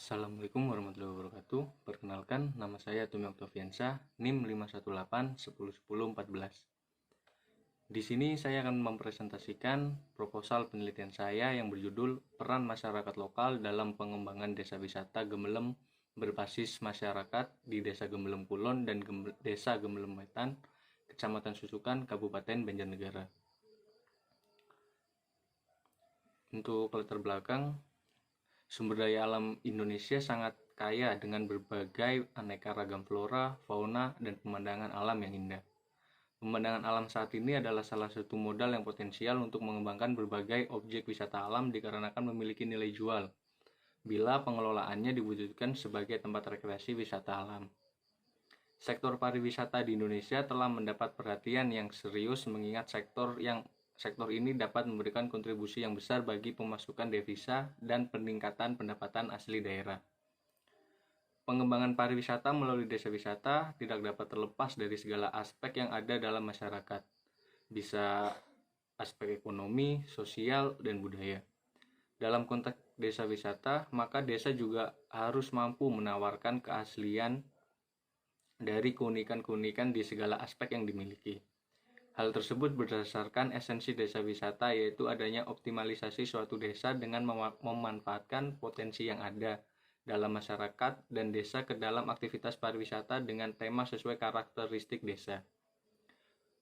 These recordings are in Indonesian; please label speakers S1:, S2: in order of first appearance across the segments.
S1: Assalamualaikum warahmatullahi wabarakatuh. Perkenalkan, nama saya Tumi Oktaviansa, NIM 518 Di sini saya akan mempresentasikan proposal penelitian saya yang berjudul Peran Masyarakat Lokal dalam Pengembangan Desa Wisata Gemelem berbasis masyarakat di Desa Gemelem Kulon dan Desa Gemelem Wetan, Kecamatan Susukan, Kabupaten Banjarnegara. Untuk latar belakang, sumber daya alam Indonesia sangat kaya dengan berbagai aneka ragam flora, fauna, dan pemandangan alam yang indah. Pemandangan alam saat ini adalah salah satu modal yang potensial untuk mengembangkan berbagai objek wisata alam dikarenakan memiliki nilai jual, bila pengelolaannya diwujudkan sebagai tempat rekreasi wisata alam. Sektor pariwisata di Indonesia telah mendapat perhatian yang serius mengingat sektor ini dapat memberikan kontribusi yang besar bagi pemasukan devisa dan peningkatan pendapatan asli daerah. Pengembangan pariwisata melalui desa wisata tidak dapat terlepas dari segala aspek yang ada dalam masyarakat. Bisa aspek ekonomi, sosial, dan budaya. Dalam konteks desa wisata, maka desa juga harus mampu menawarkan keaslian dari keunikan-keunikan di segala aspek yang dimiliki. Hal tersebut berdasarkan esensi desa wisata, yaitu adanya optimalisasi suatu desa dengan memanfaatkan potensi yang ada dalam masyarakat dan desa ke dalam aktivitas pariwisata dengan tema sesuai karakteristik desa.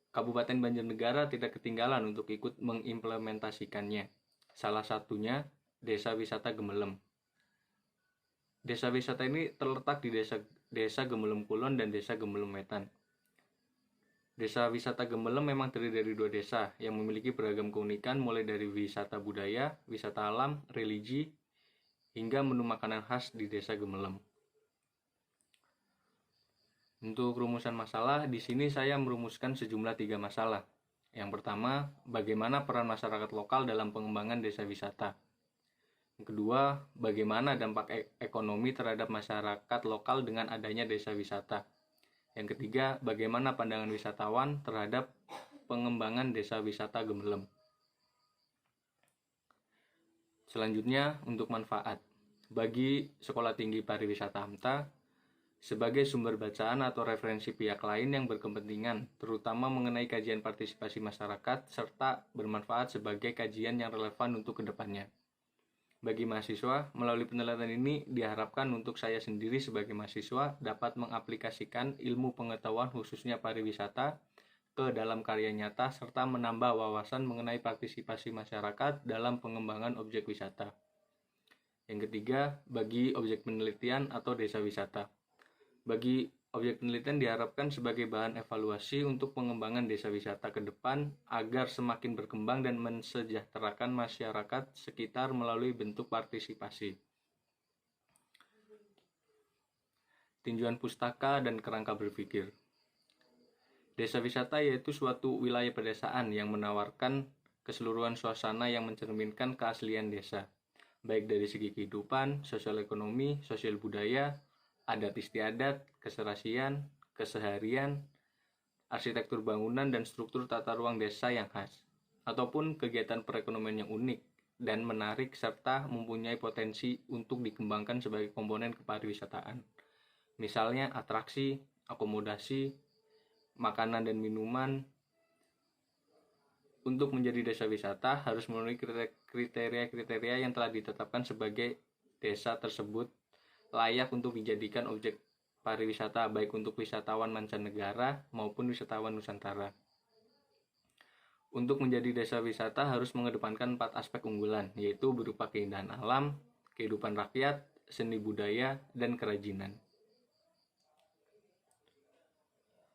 S1: Kabupaten Banjarnegara tidak ketinggalan untuk ikut mengimplementasikannya. Salah satunya Desa Wisata Gemelem. Desa wisata ini terletak di Desa Gemelem Kulon dan Desa Gemelem Wetan. Desa wisata Gemelem memang terdiri dari dua desa yang memiliki beragam keunikan mulai dari wisata budaya, wisata alam, religi, hingga menu makanan khas di Desa Gemelem. Untuk rumusan masalah, di sini saya merumuskan sejumlah 3 masalah. Yang pertama, bagaimana peran masyarakat lokal dalam pengembangan desa wisata. Yang kedua, bagaimana dampak ekonomi terhadap masyarakat lokal dengan adanya desa wisata. Yang ketiga, bagaimana pandangan wisatawan terhadap pengembangan desa wisata Gemelem. Selanjutnya, untuk manfaat. Bagi Sekolah Tinggi Pariwisata AMTA, sebagai sumber bacaan atau referensi pihak lain yang berkepentingan, terutama mengenai kajian partisipasi masyarakat, serta bermanfaat sebagai kajian yang relevan untuk kedepannya. Bagi mahasiswa, melalui penelitian ini diharapkan untuk saya sendiri sebagai mahasiswa dapat mengaplikasikan ilmu pengetahuan khususnya pariwisata ke dalam karya nyata serta menambah wawasan mengenai partisipasi masyarakat dalam pengembangan objek wisata. Yang ketiga, bagi objek penelitian atau desa wisata. Bagi objek penelitian diharapkan sebagai bahan evaluasi untuk pengembangan desa wisata ke depan agar semakin berkembang dan mensejahterakan masyarakat sekitar melalui bentuk partisipasi. Tinjauan pustaka dan kerangka berpikir. Desa wisata yaitu suatu wilayah pedesaan yang menawarkan keseluruhan suasana yang mencerminkan keaslian desa, baik dari segi kehidupan, sosial ekonomi, sosial budaya, adat istiadat, keserasian, keseharian, arsitektur bangunan dan struktur tata ruang desa yang khas, ataupun kegiatan perekonomian yang unik dan menarik serta mempunyai potensi untuk dikembangkan sebagai komponen kepariwisataan. Misalnya atraksi, akomodasi, makanan dan minuman. Untuk menjadi desa wisata harus memenuhi kriteria-kriteria yang telah ditetapkan sebagai desa tersebut layak untuk dijadikan objek pariwisata baik untuk wisatawan mancanegara maupun wisatawan Nusantara. Untuk menjadi desa wisata harus mengedepankan 4 aspek unggulan, yaitu berupa keindahan alam, kehidupan rakyat, seni budaya, dan kerajinan.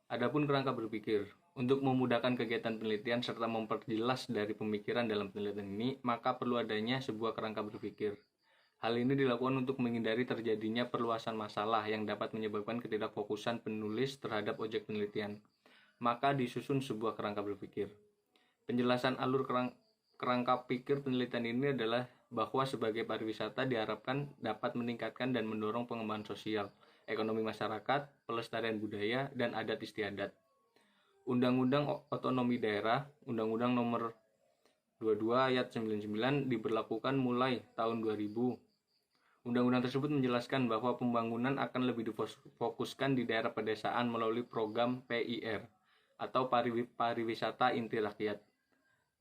S1: Adapun kerangka berpikir, untuk memudahkan kegiatan penelitian serta memperjelas dari pemikiran dalam penelitian ini, maka perlu adanya sebuah kerangka berpikir. Hal ini dilakukan untuk menghindari terjadinya perluasan masalah yang dapat menyebabkan ketidakfokusan penulis terhadap objek penelitian. Maka disusun sebuah kerangka berpikir. Penjelasan alur kerangka pikir penelitian ini adalah bahwa sebagai pariwisata diharapkan dapat meningkatkan dan mendorong pengembangan sosial, ekonomi masyarakat, pelestarian budaya, dan adat istiadat. Undang-Undang Otonomi Daerah, Undang-Undang Nomor 22 Ayat 99 diberlakukan mulai tahun 2000 Undang-undang tersebut menjelaskan bahwa pembangunan akan lebih difokuskan di daerah pedesaan melalui program PIR atau Pariwisata Inti Rakyat,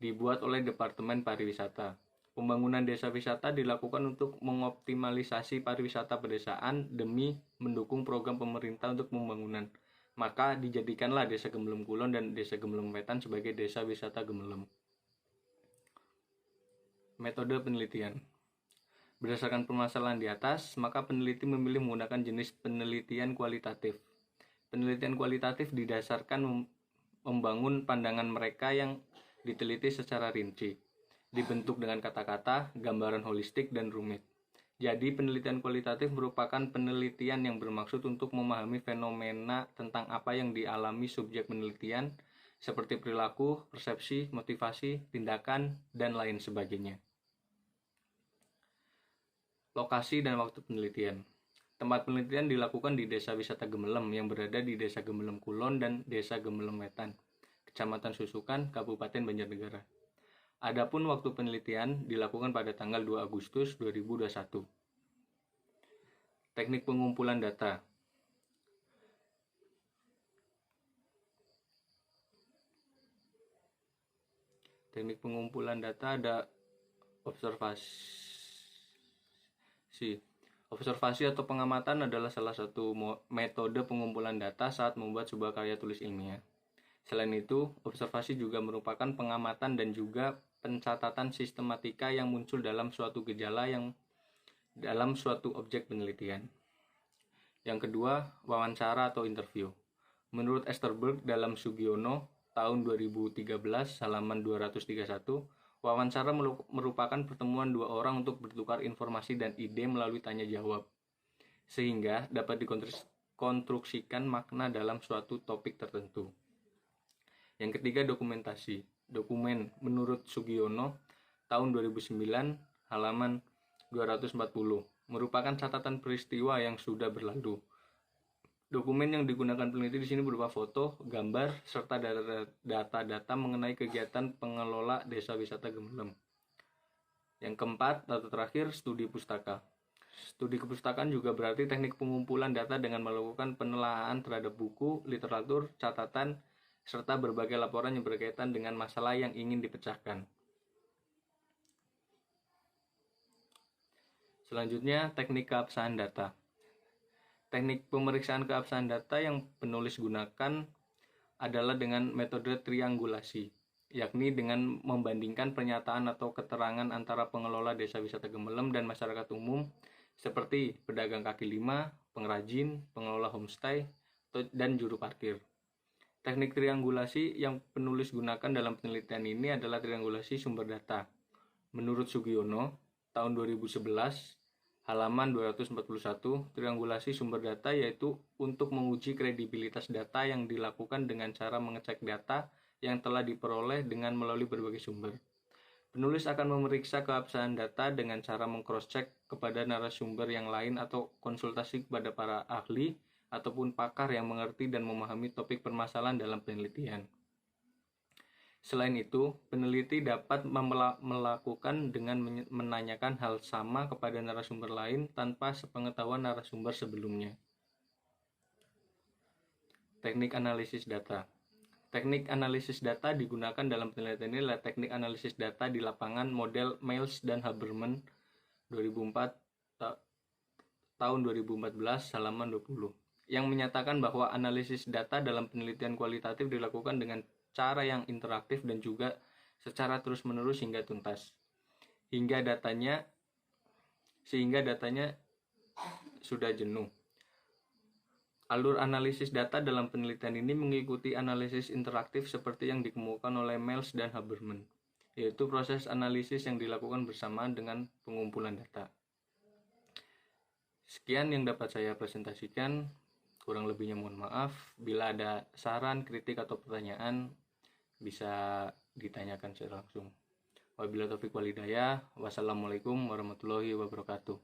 S1: dibuat oleh Departemen Pariwisata. Pembangunan desa wisata dilakukan untuk mengoptimalisasi pariwisata pedesaan demi mendukung program pemerintah untuk pembangunan. Maka dijadikanlah Desa Gemelem Kulon dan Desa Gemelem Wetan sebagai desa wisata Gemelem. Metode penelitian. Berdasarkan permasalahan di atas, maka peneliti memilih menggunakan jenis penelitian kualitatif. Penelitian kualitatif didasarkan membangun pandangan mereka yang diteliti secara rinci, dibentuk dengan kata-kata, gambaran holistik, dan rumit. Jadi, penelitian kualitatif merupakan penelitian yang bermaksud untuk memahami fenomena tentang apa yang dialami subjek penelitian, seperti perilaku, persepsi, motivasi, tindakan, dan lain sebagainya. Lokasi dan waktu penelitian. Tempat penelitian dilakukan di Desa Wisata Gemelem yang berada di Desa Gemelem Kulon dan Desa Gemelem Wetan, Kecamatan Susukan, Kabupaten Banjarnegara. Adapun waktu penelitian dilakukan pada tanggal 2 Agustus 2021. Teknik pengumpulan data. Teknik pengumpulan data ada Observasi atau pengamatan adalah salah satu metode pengumpulan data saat membuat sebuah karya tulis ilmiah. Selain itu, observasi juga merupakan pengamatan dan juga pencatatan sistematika yang muncul dalam suatu gejala yang dalam suatu objek penelitian. Yang kedua, wawancara atau interview. Menurut Esterberg dalam Sugiono tahun 2013 halaman 231, wawancara merupakan pertemuan dua orang untuk bertukar informasi dan ide melalui tanya jawab, sehingga dapat dikonstruksikan makna dalam suatu topik tertentu. Yang ketiga, dokumentasi. Dokumen menurut Sugiono tahun 2009 halaman 240 merupakan catatan peristiwa yang sudah berlalu. Dokumen yang digunakan peneliti di sini berupa foto, gambar, serta data-data mengenai kegiatan pengelola Desa Wisata Gemelem. Yang keempat atau terakhir, studi pustaka. Studi kepustakaan juga berarti teknik pengumpulan data dengan melakukan penelaahan terhadap buku, literatur, catatan, serta berbagai laporan yang berkaitan dengan masalah yang ingin dipecahkan. Selanjutnya, teknik keabsahan data. Teknik pemeriksaan keabsahan data yang penulis gunakan adalah dengan metode triangulasi, yakni dengan membandingkan pernyataan atau keterangan antara pengelola Desa Wisata Gemelem dan masyarakat umum seperti pedagang kaki lima, pengrajin, pengelola homestay, dan juru parkir. Teknik triangulasi yang penulis gunakan dalam penelitian ini adalah triangulasi sumber data. Menurut Sugiono, tahun 2011, halaman 241, triangulasi sumber data yaitu untuk menguji kredibilitas data yang dilakukan dengan cara mengecek data yang telah diperoleh dengan melalui berbagai sumber. Penulis akan memeriksa keabsahan data dengan cara meng-cross-check kepada narasumber yang lain atau konsultasi kepada para ahli ataupun pakar yang mengerti dan memahami topik permasalahan dalam penelitian. Selain itu, peneliti dapat melakukan dengan menanyakan hal sama kepada narasumber lain tanpa sepengetahuan narasumber sebelumnya. Teknik analisis data. Teknik analisis data digunakan dalam penelitian ini adalah teknik analisis data di lapangan model Miles dan Haberman 2004 tahun 2014 halaman 20. Yang menyatakan bahwa analisis data dalam penelitian kualitatif dilakukan dengan cara yang interaktif dan juga secara terus-menerus hingga tuntas. Sehingga datanya sudah jenuh. Alur analisis data dalam penelitian ini mengikuti analisis interaktif seperti yang dikemukakan oleh Miles dan Haberman, yaitu proses analisis yang dilakukan bersamaan dengan pengumpulan data. Sekian yang dapat saya presentasikan. Kurang lebihnya mohon maaf. Bila ada saran, kritik, atau pertanyaan, bisa ditanyakan secara langsung. Wabillahi taufiq wal hidayah. Wassalamualaikum warahmatullahi wabarakatuh.